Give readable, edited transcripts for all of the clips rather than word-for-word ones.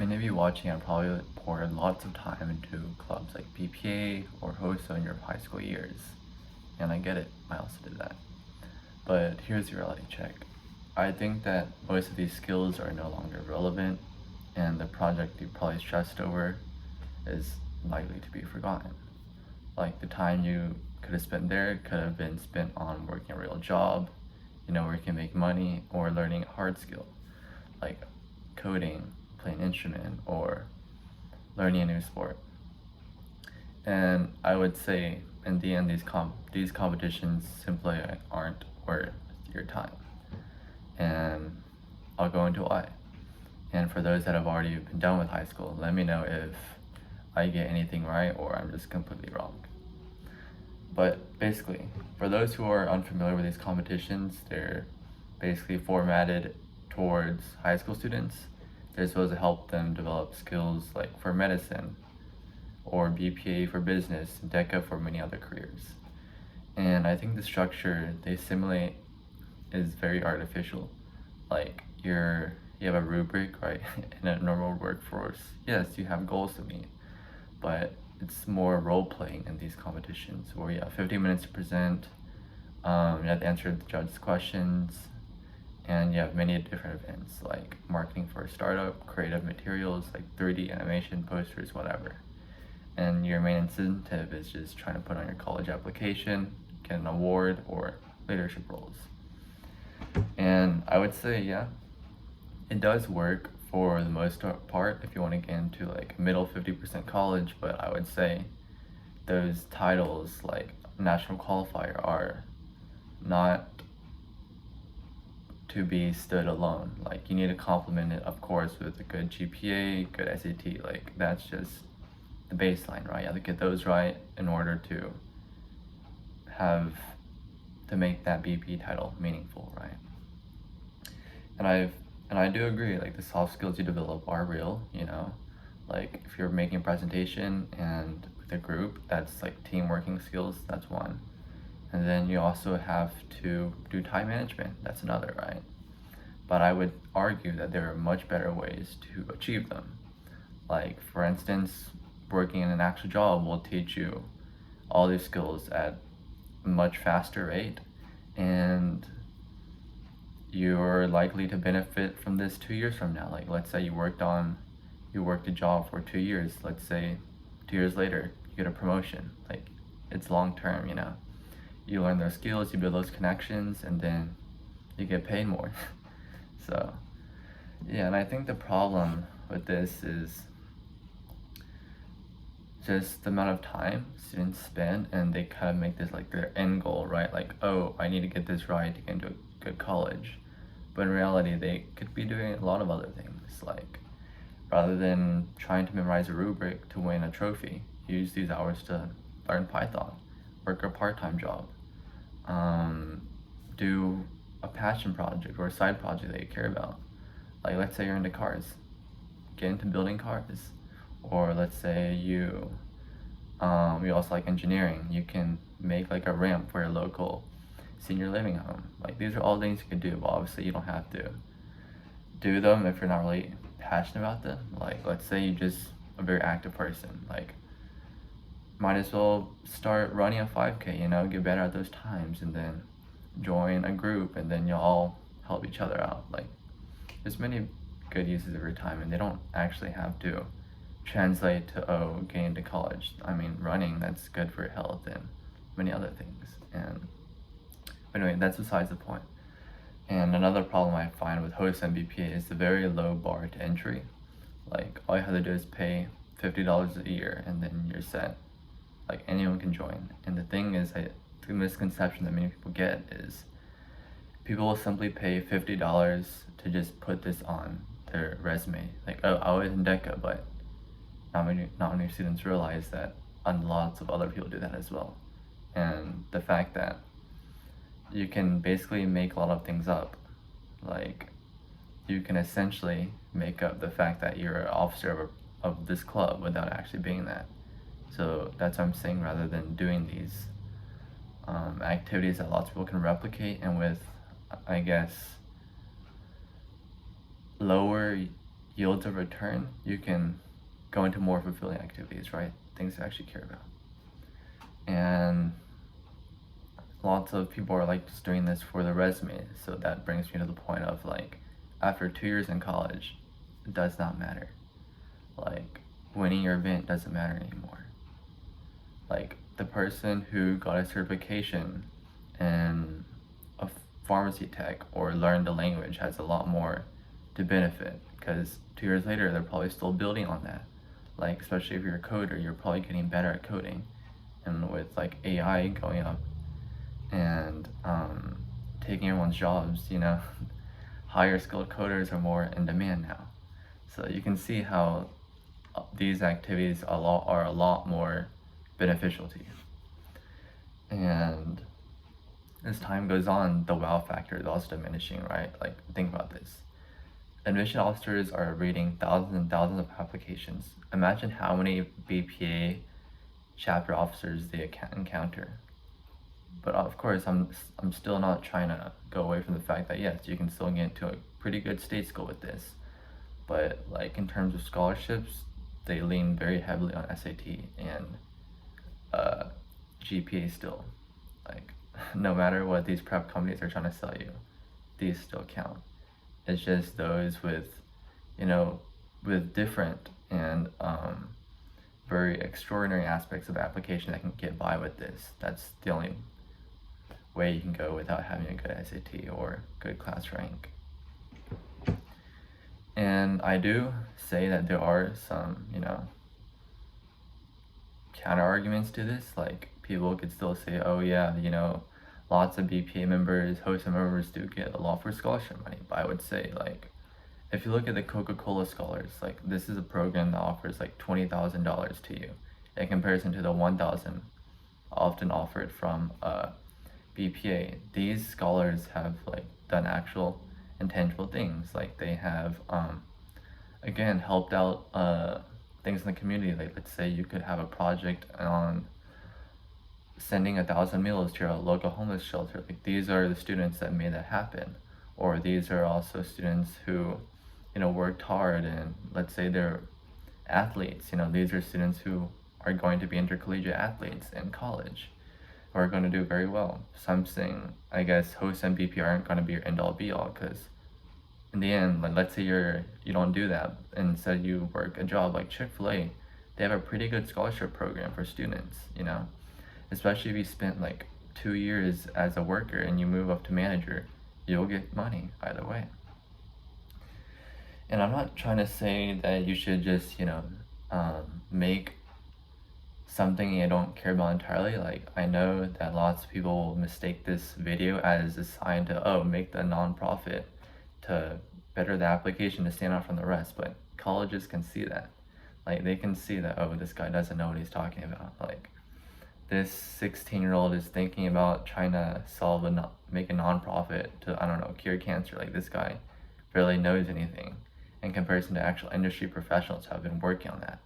Many of you watching have probably poured lots of time into clubs like BPA or HOSA in your high school years. And I get it, I also did that. But here's the reality check. I think that most of these skills are no longer relevant, and the project you probably stressed over is likely to be forgotten. Like the time you could have spent there could have been spent on working a real job, where you can make money, or learning a hard skill, like coding, playing an instrument, or learning a new sport. And I would say in the end, these competitions simply aren't worth your time. And I'll go into why. And for those that have already been done with high school, let me know if I get anything right or I'm just completely wrong. But basically, for those who are unfamiliar with these competitions, they're basically formatted towards high school students. They're supposed to help them develop skills like for medicine, or BPA for business, DECA for many other careers. And I think the structure they simulate is very artificial. Like you have a rubric, right? In a normal workforce, yes, you have goals to meet, but it's more role playing in these competitions where you have 50 minutes to present, you have to answer the judge's questions, and you have many different events like marketing for a startup, creative materials like 3D animation, posters, whatever. And your main incentive is just trying to put on your college application, get an award, or leadership roles. And I would say, yeah, it does work for the most part if you want to get into like middle 50% college, but I would say those titles like national qualifier are not to be stood alone. Like you need to complement it, of course, with a good GPA, good SAT. Like that's just the baseline, right? You have to get those right in order to make that BP title meaningful, right? And I do agree, like the soft skills you develop are real, like if you're making a presentation and with a group, that's like team working skills, that's one. And then you also have to do time management, that's another, right? But I would argue that there are much better ways to achieve them. Like for instance, working in an actual job will teach you all these skills at a much faster rate, and you're likely to benefit from this 2 years from now. Like let's say you worked a job for 2 years, let's say 2 years later you get a promotion. Like it's long term, you learn those skills, you build those connections, and then you get paid more. So yeah, and I think the problem with this is just the amount of time students spend, and they kind of make this like their end goal, right? Like, oh, I need to get this right to get into a good college. But in reality, they could be doing a lot of other things. Like, rather than trying to memorize a rubric to win a trophy, use these hours to learn Python, work a part-time job, do a passion project or a side project that you care about. Like, let's say you're into cars, get into building cars. Or let's say you also like engineering, you can make like a ramp for your local senior living home. Like these are all things you can do, but obviously you don't have to do them if you're not really passionate about them. Like let's say you're just a very active person, like might as well start running a 5K, get better at those times, and then join a group, and then you'll all help each other out. Like there's many good uses of your time, and they don't actually have to translate to getting into college. I mean, running, that's good for your health and many other things. And anyway, that's besides the point. And another problem I find with HOSA and BPA is the very low bar to entry. Like all you have to do is pay $50 a year, and then you're set. Like anyone can join. And the thing is, the misconception that many people get is people will simply pay $50 to just put this on their resume. Like, oh, I was in DECA, but not many students realize that lots of other people do that as well. And the fact that you can basically make a lot of things up. Like you can essentially make up the fact that you're an officer of this club without actually being that. So that's what I'm saying, rather than doing these activities that lots of people can replicate, and with, I guess, lower yields a return, you can go into more fulfilling activities, right? Things to actually care about. And lots of people are like just doing this for the resume. So that brings me to the point of like, after 2 years in college, it does not matter. Like, winning your event doesn't matter anymore. Like, the person who got a certification in a pharmacy tech or learned the language has a lot more to benefit, because 2 years later they're probably still building on that. Like, especially if you're a coder, you're probably getting better at coding, and with like AI going up and taking everyone's jobs, you know, higher skilled coders are more in demand now. So you can see how these activities are a lot more beneficial to you. And as time goes on, the wow factor is also diminishing, right? Like, think about this. Admission officers are reading thousands and thousands of applications. Imagine how many BPA chapter officers they encounter. But of course, I'm still not trying to go away from the fact that yes, you can still get into a pretty good state school with this. But like, in terms of scholarships, they lean very heavily on SAT and GPA still. Like, no matter what these prep companies are trying to sell you, these still count. It's just those with, you know, with different and very extraordinary aspects of the application that can get by with this. That's the only way you can go without having a good SAT or good class rank. And I do say that there are some, you know, counter arguments to this. Like, people could still say, oh yeah, you know, lots of BPA members, HOSA members do get a lot for scholarship money. But I would say, like, if you look at the Coca-Cola Scholars, like, this is a program that offers like $20,000 to you in comparison to the $1,000 often offered from BPA. These scholars have like done actual intangible things. Like, they have again helped out things in the community. Like, let's say you could have a project on sending 1,000 meals to a local homeless shelter. Like, these are the students that made that happen. Or these are also students who, you know, worked hard, and let's say they're athletes. You know, these are students who are going to be intercollegiate athletes in college, who are going to do very well. So I'm saying, I guess HOSA and BPA aren't going to be your end all be all, because in the end, like, let's say you don't do that, and instead you work a job like Chick-fil-A. They have a pretty good scholarship program for students, you know, especially if you spent like 2 years as a worker and you move up to manager, you'll get money either way. And I'm not trying to say that you should just, you know, make something you don't care about entirely. Like, I know that lots of people will mistake this video as a sign to, oh, make the nonprofit to better the application to stand out from the rest, but colleges can see that. Like, they can see that, oh, this guy doesn't know what he's talking about. Like, this 16-year-old is thinking about trying to make a nonprofit to, I don't know, cure cancer. Like, this guy barely knows anything in comparison to actual industry professionals who have been working on that.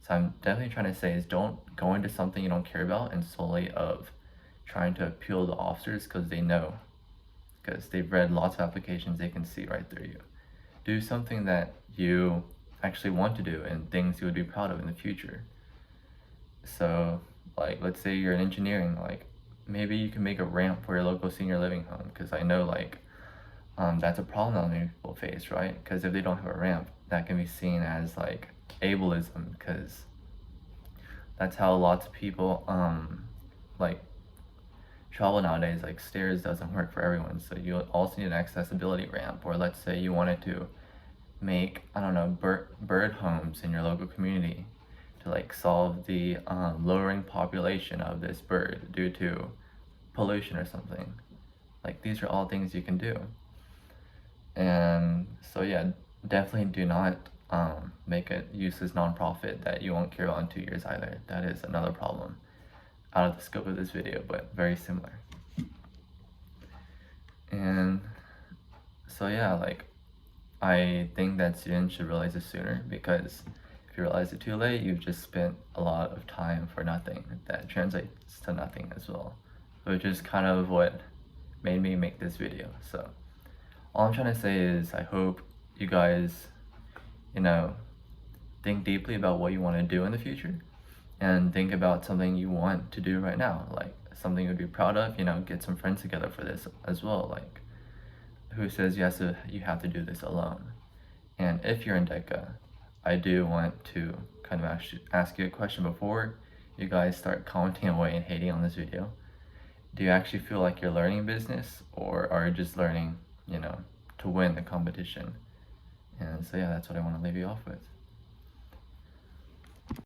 So I'm definitely trying to say is, don't go into something you don't care about and solely of trying to appeal to officers because they know, because they've read lots of applications, they can see right through you. Do something that you actually want to do and things you would be proud of in the future. So, like, let's say you're in engineering, like, maybe you can make a ramp for your local senior living home, because I know, like, that's a problem that many people face, right? Because if they don't have a ramp, that can be seen as like ableism, because that's how lots of people like travel nowadays. Like, stairs doesn't work for everyone, so you also need an accessibility ramp. Or let's say you wanted to make, I don't know, bird homes in your local community to like solve the lowering population of this bird due to pollution or something. Like, these are all things you can do. And so yeah, definitely do not make a useless nonprofit that you won't care about in 2 years either. That is another problem out of the scope of this video, but very similar. And so yeah, like, I think that students should realize it sooner, because if you realize it too late, you've just spent a lot of time for nothing. That translates to nothing as well, which is kind of what made me make this video. So all I'm trying to say is, I hope you guys, you know, think deeply about what you want to do in the future, and think about something you want to do right now, like something you'd be proud of. Get some friends together for this as well. Like, who says you have to do this alone? And if you're in DECA, I do want to kind of ask you a question before you guys start commenting away and hating on this video. Do you actually feel like you're learning business, or are you just learning, to win the competition? And so yeah, that's what I want to leave you off with.